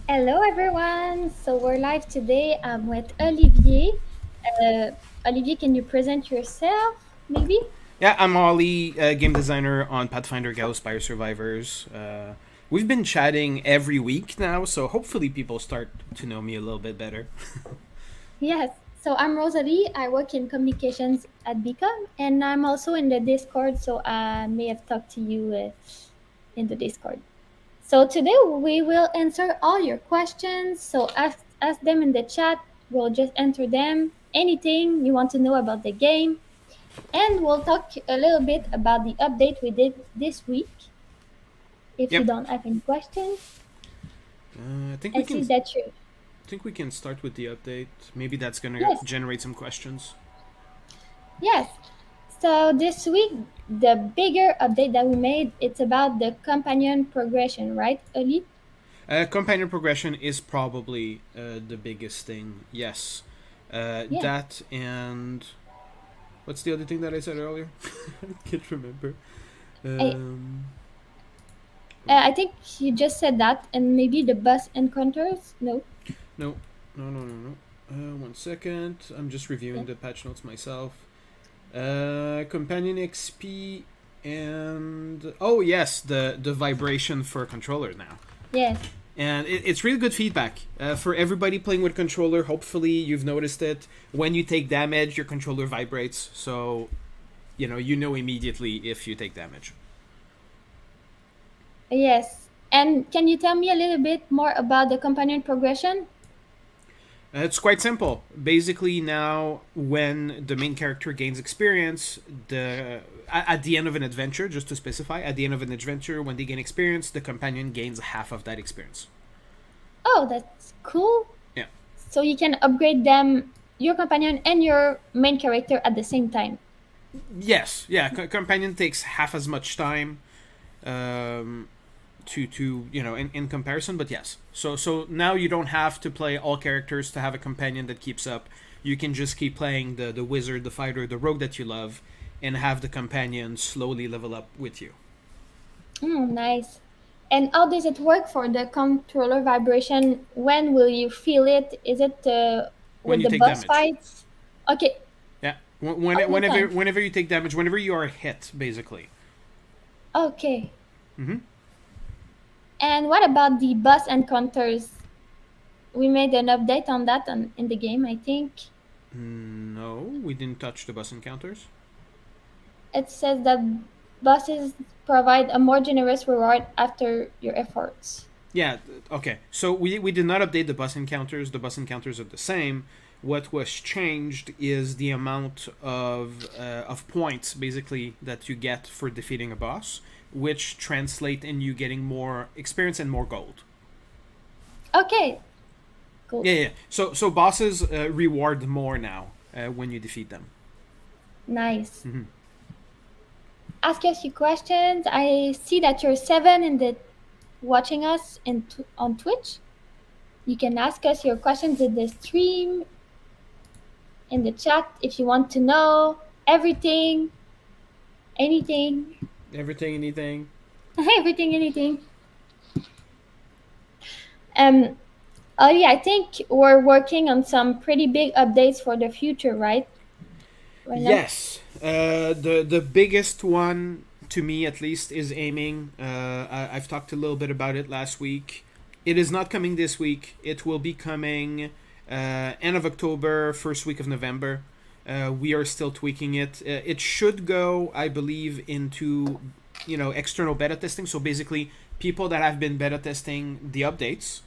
Hello, everyone. So we're live today. I'm with Olivier. Uh, Olivier, can you present yourself, maybe? Yeah, I'm Oli, game designer on Pathfinder Gallowspire Survivors. We've been chatting every week now, so hopefully people start to know me a little bit better. Yes. So I'm Rosalie. I work in communications at Beacon, and I'm also in the Discord. So I may have talked to you in the Discord. So today we will answer all your questions. So ask them in the chat. We'll just answer them. Anything you want to know about the game, and we'll talk a little bit about the update we did this week. If you Yep. don't have any questions, I think I we can. see that you. Think we can start with the update. Maybe that's gonna Yes, generate some questions. yes. So this week, the bigger update that we made, it's about the companion progression, right, Ali? Companion progression is probably the biggest thing. Yes, Yeah. that and what's the other thing that I said earlier? I can't remember. I, Um, I think you just said that, and maybe the bus encounters. No. no, no. One second. I'm just Yeah. reviewing the patch notes myself. Companion XP and oh yes, the vibration for controller now, Yes. and it's really good feedback for everybody playing with controller. Hopefully, you've noticed it. When you take damage, your controller vibrates, so you know immediately if you take damage. Yes. And can you tell me a little bit more about the companion progression? It's quite simple. Basically, now when the main character gains experience, at the end of an adventure, just to specify, at the end of an adventure, when they gain experience, the companion gains half of that experience. Oh, that's cool. Yeah. So you can upgrade them, your companion and your main character at the same time. Yes. Yeah. Companion takes half as much time um, to in comparison, but yes. So now you don't have to play all characters to have a companion that keeps up. You can just keep playing the wizard, the fighter, the rogue that you love, and have the companion slowly level up with you. Nice. And how does it work for the controller vibration? When will you feel it? Is it When with you the take boss damage. fights? Okay, Yeah. all the Whenever time. whenever you take damage, whenever you are hit, basically. Okay. Mm-hmm. And what about the boss encounters? We made an update on that in the game, I think. No, we didn't touch the boss encounters. It says that bosses provide a more generous reward after your efforts. Yeah. Okay. So we did not update the boss encounters. The boss encounters are the same. What was changed is the amount of points basically that you get for defeating a boss, which translate in you getting more experience and more gold. Okay, cool. Yeah. So bosses reward more now when you defeat them. Nice. Mm-hmm. Ask us your questions. I see that you're seven in the watching us on Twitch. You can ask us your questions in the stream, in the chat if you want to know everything, anything, Everything, anything. everything, anything. Um, Ollie, I think we're working on some pretty big updates for the future, right? Right now. Yes, the biggest one to me at least is aiming. I've talked a little bit about it last week. It is not coming this week. It will be coming end of October, first week of November. We are still tweaking it. It should go, I believe, into external beta testing. So basically, people that have been beta testing the updates,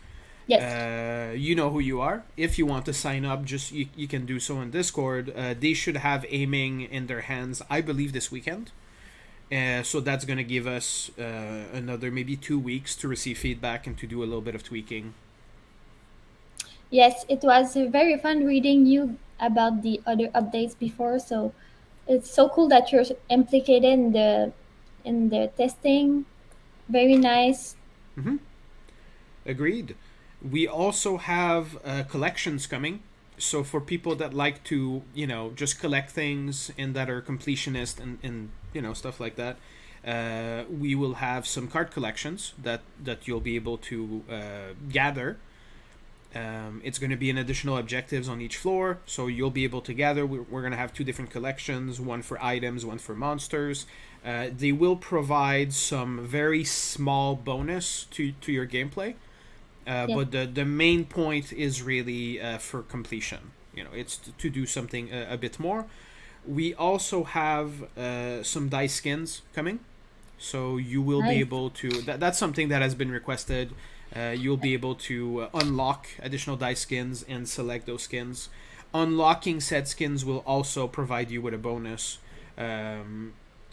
Yes. you know who you are. If you want to sign up, just you can do so in Discord. They should have aiming in their hands, I believe, this weekend. So that's going to give us another maybe 2 weeks to receive feedback and to do a little bit of tweaking. Yes, it was very fun reading you about the other updates before. So it's so cool that you're implicated in the testing. Very nice. Mm-hmm. Agreed. We also have collections coming. So for people that like to, just collect things and that are completionist and stuff like that, we will have some card collections that you'll be able to gather. It's going to be an additional objectives on each floor, so you'll be able to gather. We're going to have two different collections, one for items, one for monsters. They will provide some very small bonus to your gameplay, Yes. but the main point is really for completion. It's to do something a bit more. We also have some dice skins coming, so you will be Nice. able to. That's something that has been requested. You'll be able to unlock additional dice skins and select those skins. Unlocking said skins will also provide you with a bonus,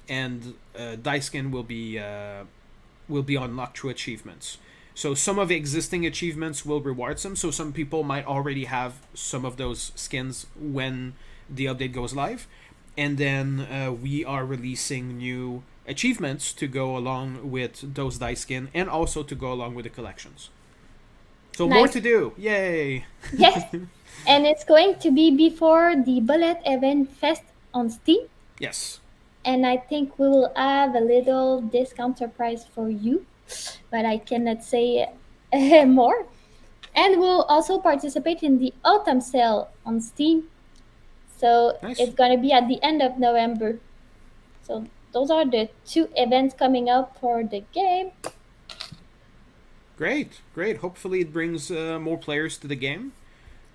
and dice skin will be unlocked through achievements. So some of the existing achievements will reward some. So some people might already have some of those skins when the update goes live, and then we are releasing new achievements to go along with those dice skin and also to go along with the collections. So more Nice. to do. Yay! Yes. And it's going to be before the Bullet Event Fest on Steam. Yes. And I think we will have a little discount surprise for you, but I cannot say more. And we'll also participate in the autumn sale on Steam. So Nice. it's going to be at the end of November. So those are the two events coming up for the game. Great. Great. Hopefully it brings more players to the game.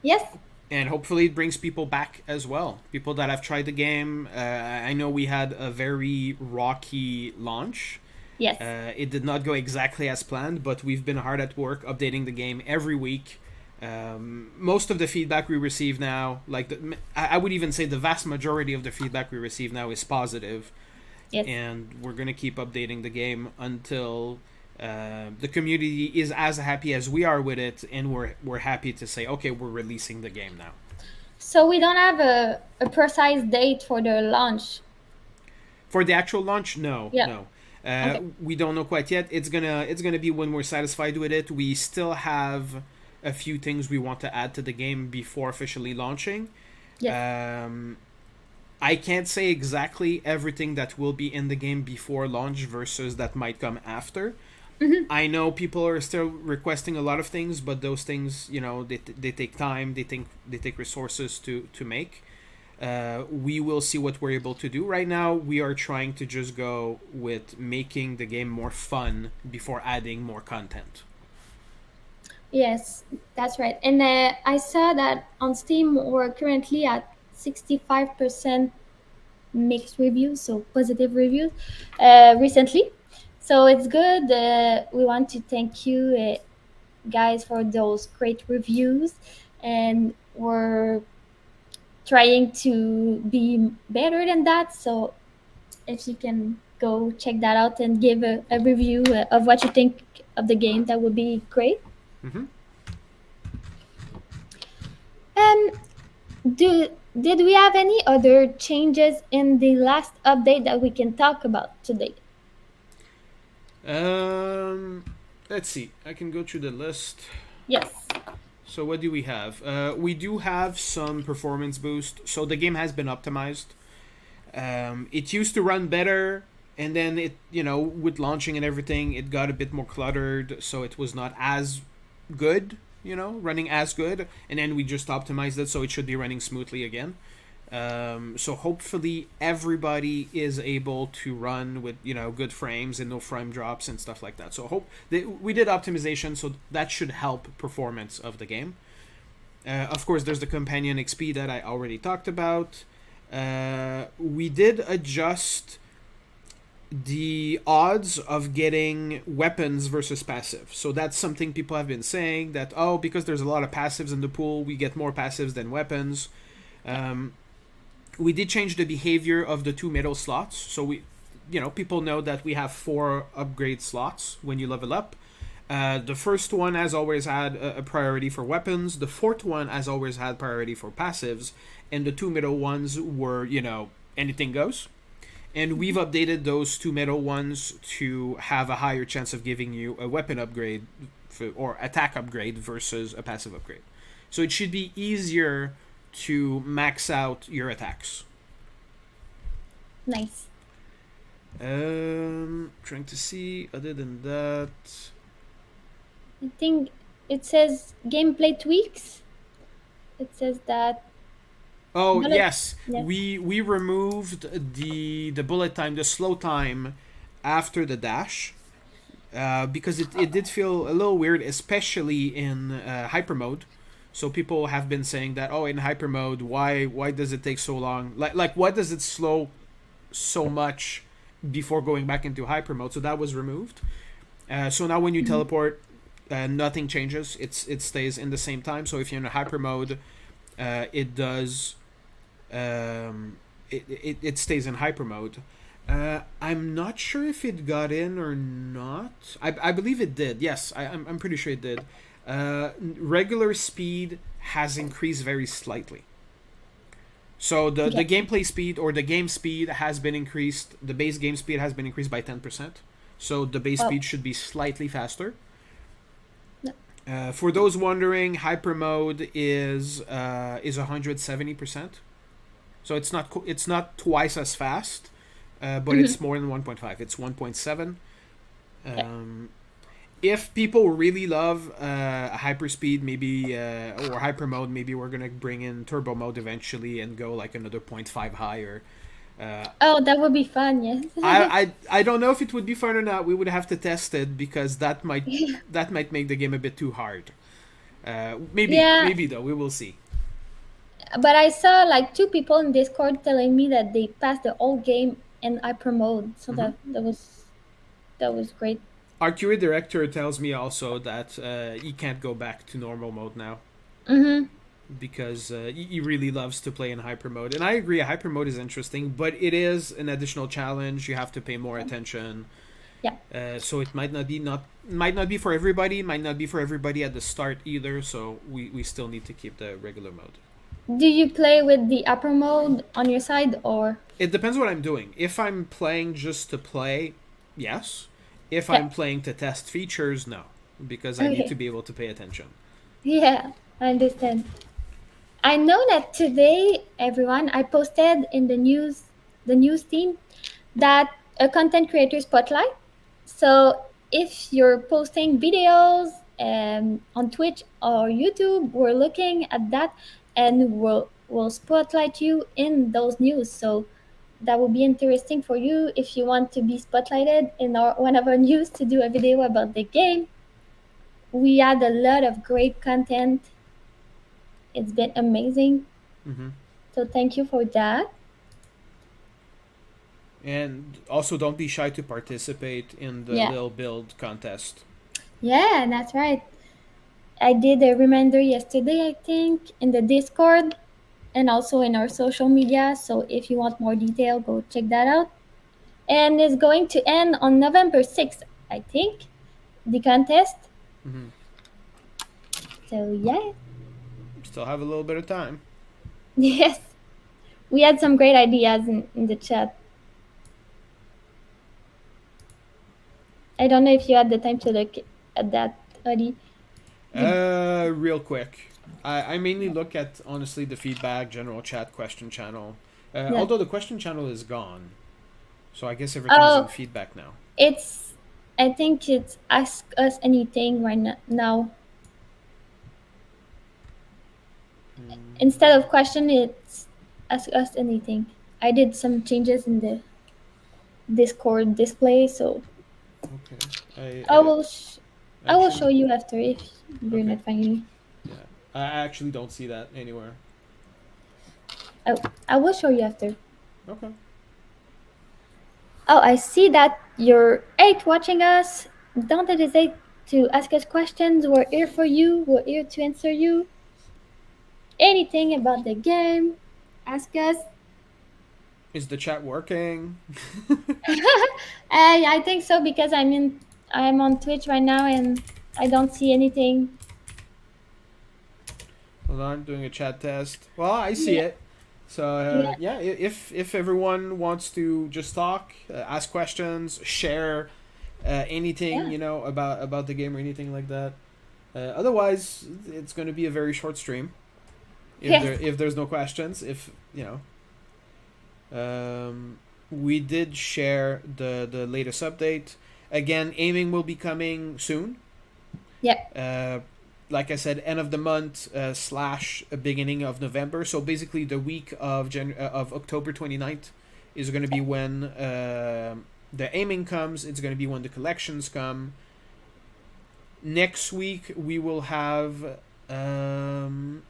Yes, And hopefully it brings people back as well. People that have tried the game. I know we had a very rocky launch. yes. It did not go exactly as planned, but we've been hard at work updating the game every week. Most of the feedback we receive now, I would even say the vast majority of the feedback we receive now is positive, Yes. and we're gonna keep updating the game until the community is as happy as we are with it, and we're happy to say, okay, we're releasing the game now. So we don't have a precise date for the launch. For the actual launch, no, Yeah. no. Okay. We don't know quite yet. It's gonna be when we're satisfied with it. We still have a few things we want to add to the game before officially launching. Yes. I can't say exactly everything that will be in the game before launch versus that might come after. I know people are still requesting a lot of things, but those things, they take time. They take resources to make. We will see what we're able to do. Right now, we are trying to just go with making the game more fun before adding more content. Yes, that's right. And I saw that on Steam we're currently at 65% mixed reviews, so positive reviews, recently. So it's good. We want to thank you, guys, for those great reviews. And we're trying to be better than that. So if you can go check that out and give a review of what you think of the game, that would be great. Mm-hmm. Um, did we have any other changes in the last update that we can talk about today? Um, let's see. I can go through the list. Yes. So what do we have? We do have some performance boost. So the game has been optimized. It used to run better, and then with launching and everything, it got a bit more cluttered. So it was not as good. Running as good, and then we just optimized it so it should be running smoothly again. So hopefully everybody is able to run with good frames and no frame drops and stuff like that. So we did optimization, so that should help performance of the game. Of course, there's the companion XP that I already talked about. We did adjust the odds of getting weapons versus passive. So that's something people have been saying that, because there's a lot of passives in the pool, we get more passives than weapons. We did change the behavior of the two middle slots. So people know that we have 4 upgrade slots when you level up. The first one has always had a priority for weapons. The fourth one has always had priority for passives. And the two middle ones were, anything goes. And we've updated those two middle ones to have a higher chance of giving you a weapon upgrade or attack upgrade versus a passive upgrade. So it should be easier to max out your attacks. Nice. Trying to see. Other than that, I think it says gameplay tweaks. It says that Oh bullet. yes, Yeah. we removed the bullet time, the slow time after the dash, because it did feel a little weird, especially in hyper mode. So people have been saying that, oh, in hyper mode, why does it take so long? Like why does it slow so much before going back into hyper mode? So that was removed. So now when you Mhm. teleport, nothing changes. It stays in the same time. So if you're in a hyper mode, it does it stays in hyper mode. I'm not sure if it got in or not. I believe it did. Yes, I'm pretty sure it did. Regular speed has increased very slightly. So the Yeah. gameplay speed or the game speed has been increased. The base game speed has been increased by 10%. So the base Wow. speed should be slightly faster. No. For those wondering, hyper mode is 170%. So it's not twice as fast, but Mhm. it's more than 1.5. It's 1.7. Yeah. Um, if people really love hyperspeed, maybe or hyper mode, maybe we're gonna bring in turbo mode eventually and go like another point 0.5 higher. Uh, Oh, that would be fun. Yes. I don't know if it would be fun or not. We would have to test it because that might make the game a bit too hard. Yeah. Maybe though we will see. But I saw like two people in Discord telling me that they passed the whole game in hyper mode. So Mm-hmm. that was great. Our QA director tells me also that he can't go back to normal mode now Mhm. because he really loves to play in hyper mode. And I agree, hyper mode is interesting, but it is an additional challenge. You have to pay more attention, Yeah. so it might not be for everybody. Might not be for everybody at the start either. So we still need to keep the regular mode. Do you play with the upper mode on your side or? It depends what I'm doing. If I'm playing just to play, yes. If Yeah. I'm playing to test features, no, because I need to Okay. be able to pay attention. Yeah, I understand. I know that today, everyone, I posted in the news team, that a content creator spotlight. So if you're posting videos on Twitch or YouTube, we're looking at that and we'll spotlight you in those news. So that will be interesting for you if you want to be spotlighted in one of our news to do a video about the game. We had a lot of great content. It's been amazing. Mm-hmm. So thank you for that. And also, don't be shy to participate in the Yeah. little build contest. Yeah, that's right. I did a reminder yesterday, I think, in the Discord and also in our social media. So if you want more detail, go check that out. And it's going to end on November 6th, I think, the contest. Mm-hmm. So yeah, Still have a little bit of time. yes, we had some great ideas in the chat. I don't know if you had the time to look at that, Oli. Did, Real quick. I mainly look at, honestly, the feedback, general chat, question channel. yeah. Although the question channel is gone. So I guess everything is in Oh, feedback now. it's, I think it's ask us anything right now. Instead of question, it's ask us anything. I did some changes in the Discord display, so Okay. I, I I will I will show actually. you after if you're Okay. not finding. Yeah. I actually don't see that anywhere. I, I will show you after. Okay. Oh, I see that you're 8 watching us. Don't hesitate to ask us questions. We're here for you. We're here to answer you. Anything about the game, ask us. Is the chat working? I think so because I'm on Twitch right now and I don't see anything. Hold on, doing a chat test. Well, I see Yeah, it. So yeah, yeah, if everyone wants to just talk, ask questions, share anything yeah. about the game or anything like that. Otherwise, it's going to be a very short stream. Yes. If there's no questions, if we did share the latest update. Again, aiming will be coming soon. Yeah. Uh, like I said, end of the month slash beginning of November. So basically, the week of October 29th is going to be when the aiming comes. It's going to be when the collections come. Next week we will have a new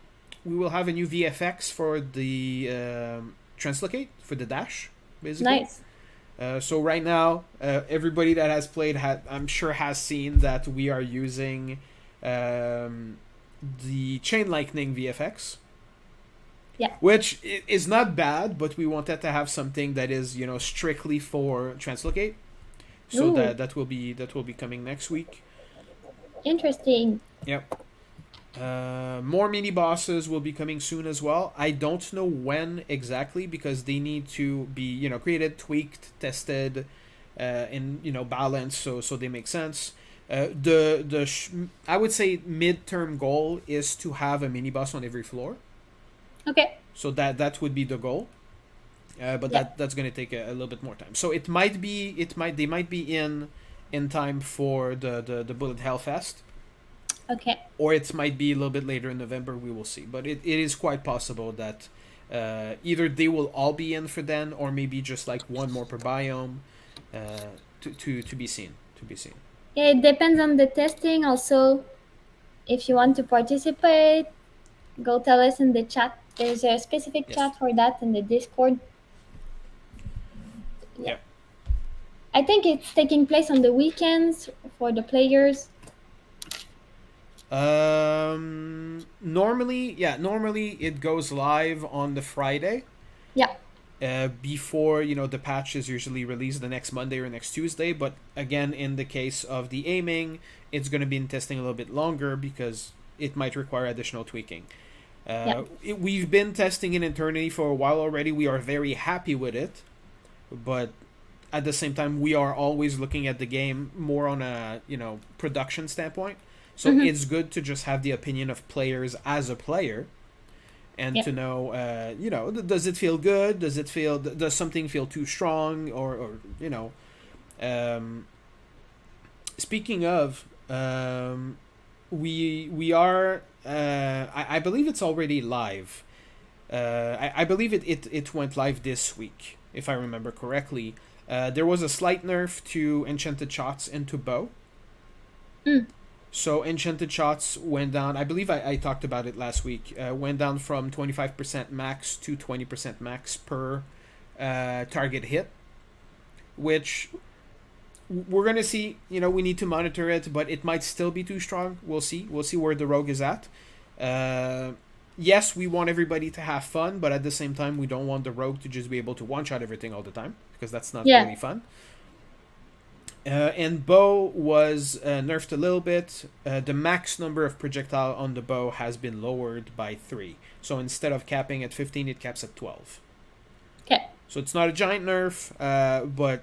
VFX for the translocate for the dash, basically. Nice. So right now, everybody that has played, I'm sure, has seen that we are using the Chain Lightning VFX. Yeah. Which is not bad, but we wanted to have something that is, strictly for translocate. So Ooh. that will be coming next week. Interesting. Yep. More mini bosses will be coming soon as well. I don't know when exactly because they need to be created, tweaked, tested, and balanced so they make sense. I would say midterm goal is to have a mini boss on every floor. Okay. So that would be the goal. But Yeah. that's going to take a little bit more time. So they might be in time for the Bullet Hellfest. Okay. Or it might be a little bit later in November. We will see. But it is quite possible that either they will all be in for then, or maybe just like one more per biome to be seen. To be seen. Yeah, it depends on the testing. Also, if you want to participate, go tell us in the chat. There's a specific Yes. chat for that in the Discord. Yeah. Yeah. I think it's taking place on the weekends for the players. Normally it goes live on the Friday. Yeah. Before the patch is usually released the next Monday or next Tuesday, but again, in the case of the aiming, it's going to be in testing a little bit longer because it might require additional tweaking. We've been testing it internally for a while already. We are very happy with it, but at the same time, we are always looking at the game more on a production standpoint. So it's good to just have the opinion of players as a player, and to know, does it feel good? Does something feel too strong? Or speaking of, we are, I believe it's already live. I believe it went live this week, if I remember correctly. There was a slight nerf to Enchanted Shots into Bow. So Enchanted Shots went down. I believe I talked about it last week. Went down from 25% max to 20% max per target hit, which we're gonna see. We need to monitor it, but it might still be too strong. We'll see. We'll see where the rogue is at. Yes, we want everybody to have fun, but at the same time, we don't want the rogue to just be able to one-shot everything all the time because that's not really fun. And bow was nerfed a little bit. The max number of projectile on the bow has been lowered by 3. So instead of capping at 15, it caps at 12. Okay. So it's not a giant nerf, but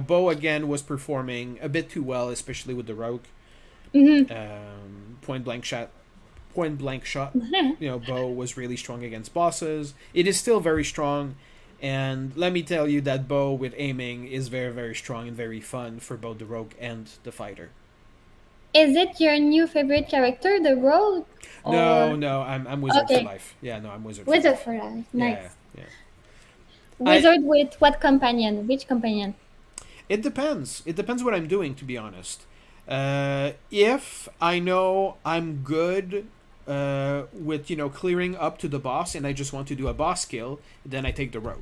bow again was performing a bit too well, especially with the rogue. Point blank shot. Bow was really strong against bosses. It is still very strong. And let me tell you that bow with aiming is very, very strong and very fun for both the rogue and the fighter. Is it your new favorite character, the rogue? No, I'm wizard for life. Yeah, no, I'm wizard. Wizard for life. Nice. Yeah. Wizard with what companion? Which companion? It depends. It depends what I'm doing, to be honest. If I know I'm good with clearing up to the boss and I just want to do a boss kill, then I take the rogue.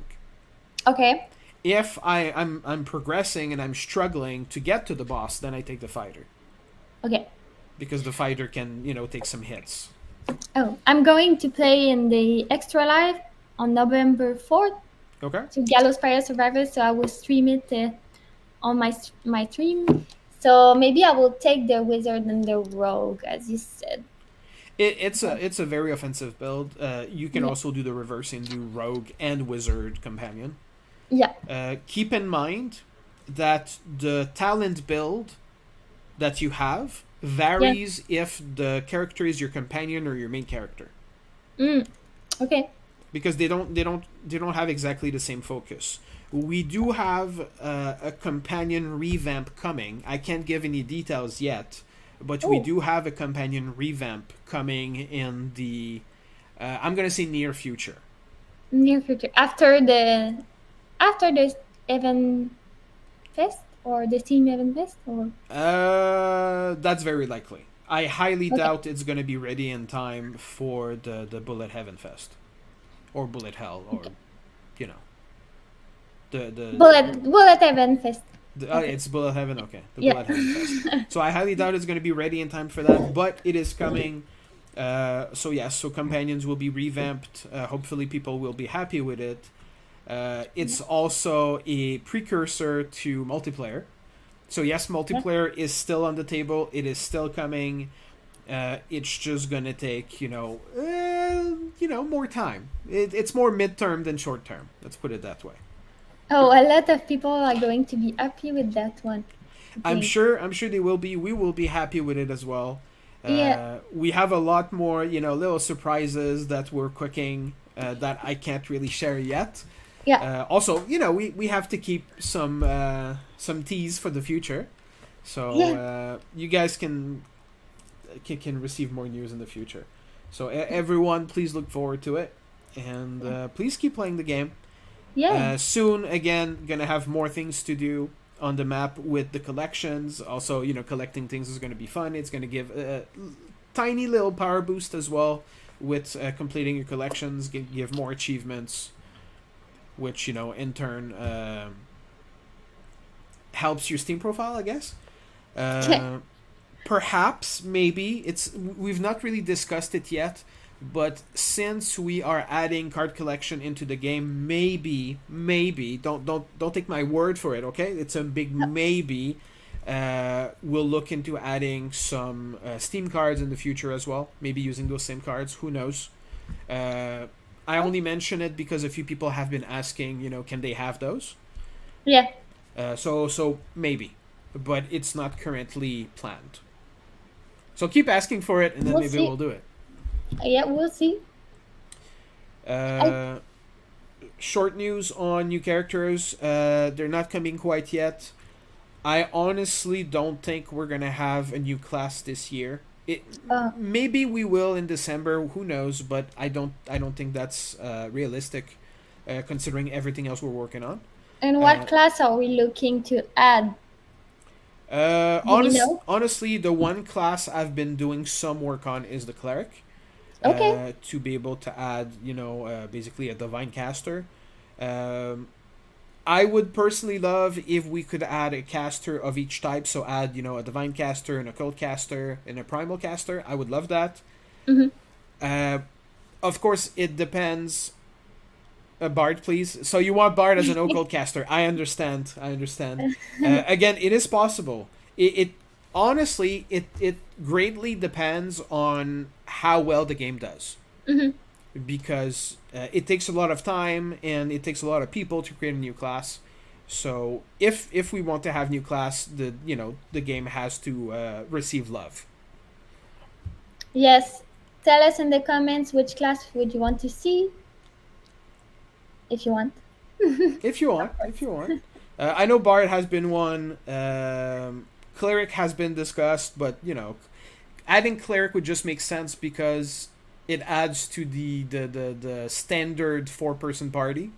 Okay. If I'm progressing and I'm struggling to get to the boss, then I take the fighter. Okay. Because the fighter can take some hits. Oh, I'm going to play in the Extra Live on November 4th. Okay. To Gallowspire Survivors, so I will stream it on my stream. So maybe I will take the wizard and the rogue, as you said. It's a very offensive build. You can also do the reverse and do rogue and wizard companion. Yeah. Keep in mind that the talent build that you have varies if the character is your companion or your main character. Okay. Because they don't have exactly the same focus. We do have a companion revamp coming. I can't give any details yet, but we Oh, do have a companion revamp coming in the I'm gonna say near future. near future after the event fest or the team event fest or That's very likely. I highly okay. doubt it's gonna be ready in time for the Bullet Heaven Fest or Bullet Hell or you know the the Bullet event fest. Okay. it's Bullet Heaven. Okay, the Yeah. Bullet Heaven Fest. So I highly doubt it's going to be ready in time for that, but it is coming. So yes, so companions will be revamped. Hopefully, people will be happy with it. It's also a precursor to multiplayer. So yes, Yeah. multiplayer is still on the table. It is still coming. It's just gonna take more time. It's more midterm than short term. Let's put it that way. Oh, a lot of people are going to be happy with that one, I I'm think. sure. I'm sure they will be. We will be happy with it as well. Yeah. We have a lot more, little surprises that we're cooking that I can't really share yet. Yeah. Also, we have to keep some teas for the future, so Yeah. you guys can receive more news in the future. So everyone, please look forward to it, and please keep playing the game. Yeah. Soon, again, gonna have more things to do on the map with the collections. Also, collecting things is gonna be fun. It's gonna give a tiny little power boost as well with completing your collections. Give more achievements, which in turn helps your Steam profile, I guess. Yeah. Uh, Perhaps, maybe we've not really discussed it yet, but since we are adding card collection into the game, maybe don't take my word for it, okay? It's a big maybe. We'll look into adding some Steam cards in the future as well. Maybe using those same cards. Who knows? Uh, I only mention it because a few people have been asking, can they have those? Yeah. So maybe, but it's not currently planned. So keep asking for it, and then We'll maybe see. we'll do it. Yeah, we'll see. I Uh, Short news on new characters. They're not coming quite yet. I honestly don't think we're gonna have a new class this year. It uh maybe we will in December. Who knows? But I don't think that's realistic, considering everything else we're working on. and what Uh, class are we looking to add? Do we know? Honestly, the one class I've been doing some work on is the cleric. Okay. To be able to add, basically a divine caster. Um, I would personally love if we could add a caster of each type. So add, a divine caster, an occult caster, and a primal caster. I would love that. Mm-hmm. Uh, of course, it depends. A bard, please. So you want bard as an occult caster? I understand. I understand. Again, it is possible. It honestly, it greatly depends on how well the game does, Mm-hmm. because it takes a lot of time and it takes a lot of people to create a new class. So if we want to have new class, the game has to receive love. Yes. Tell us in the comments which class would you want to see if you want. If you want, Of if course. you want. I know bard has been one. Cleric has been discussed, but adding cleric would just make sense because it adds to the standard 4-person party.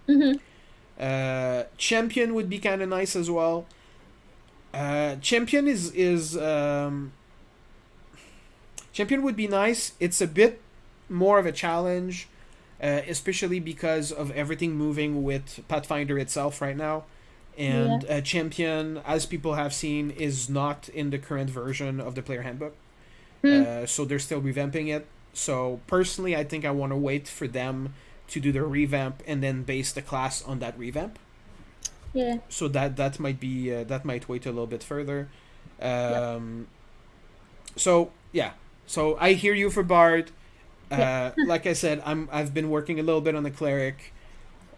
Mm-hmm. Champion would be kind of nice as well. Champion champion would be nice. It's a bit more of a challenge, especially because of everything moving with Pathfinder itself right now. Yeah. And champion, as people have seen, is not in the current version of the player handbook. Hmm. So they're still revamping it. So personally, I think I want to wait for them to do their revamp and then base the class on that revamp. Yeah. So that might be that might wait a little bit further. Yep. Um, so yeah, so I hear you for Bard. Yep. Like I said, I've been working a little bit on the cleric.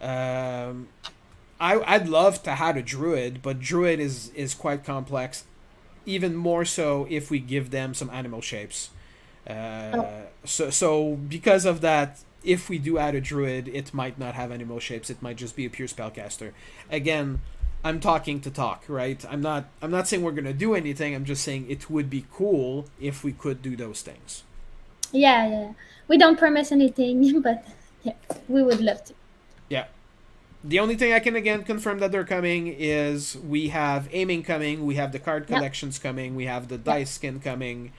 Um, I'd love to have a druid, but druid is quite complex. Even more so if we give them some animal shapes. Oh. So because of that, if we do add a druid, it might not have animal shapes. It might just be a pure spellcaster. Again, I'm talking to talk, right? I'm not saying we're gonna do anything. I'm just saying it would be cool if we could do those things. Yeah, yeah. We don't promise anything, but yeah, we would love to. Yeah. The only thing I can again confirm that they're coming is we have aiming coming, we have the card Yeah, collections coming, we have the yeah. dice skin coming,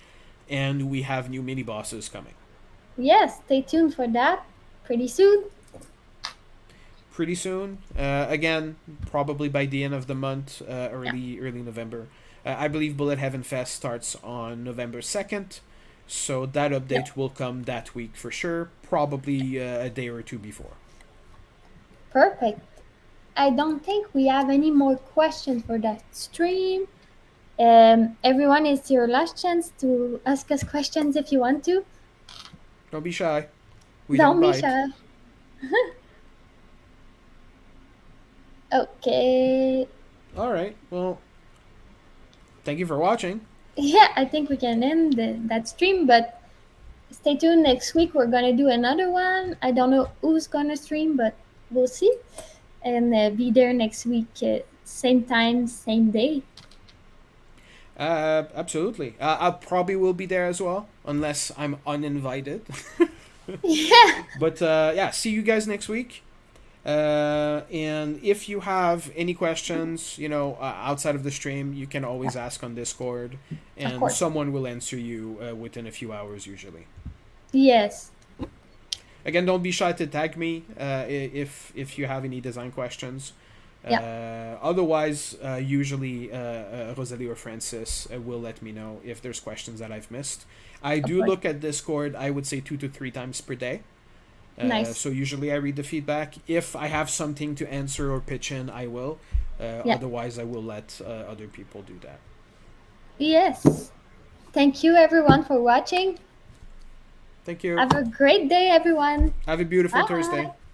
and we have new mini bosses coming. Yes, stay tuned for that pretty soon. Pretty soon. Again, probably by the end of the month, Yeah, early November. I believe Bullet Heaven Fest starts on November 2nd, so that yeah. update will come that week for sure. Probably a day or two before. Perfect. I don't think we have any more questions for that stream. Everyone, it's your last chance to ask us questions if you want to. Don't be shy. We don't Don't be bite. shy. Okay. All right. Well, thank you for watching. Yeah, I think we can end that stream, but stay tuned. Next week, we're going to do another one. I don't know who's going to stream, but we'll see. And be there next week, same time, same day. Absolutely. I probably will be there as well, unless I'm uninvited. Yeah, But yeah, see you guys next week. And if you have any questions, outside of the stream, you can always ask on Discord, of and course. someone will answer you within a few hours usually. Yes. Again, don't be shy to tag me if you have any design questions. Yeah, Otherwise, usually Rosalie or Francis will let me know if there's questions that I've missed. I of do course. look at Discord, I would say 2 to 3 times per day. Nice. So usually I read the feedback. If I have something to answer or pitch in, I will. Yeah. Otherwise, I will let other people do that. Yes. Thank you, everyone, for watching. Thank you. Have a great day, everyone. Have a beautiful Bye. Thursday.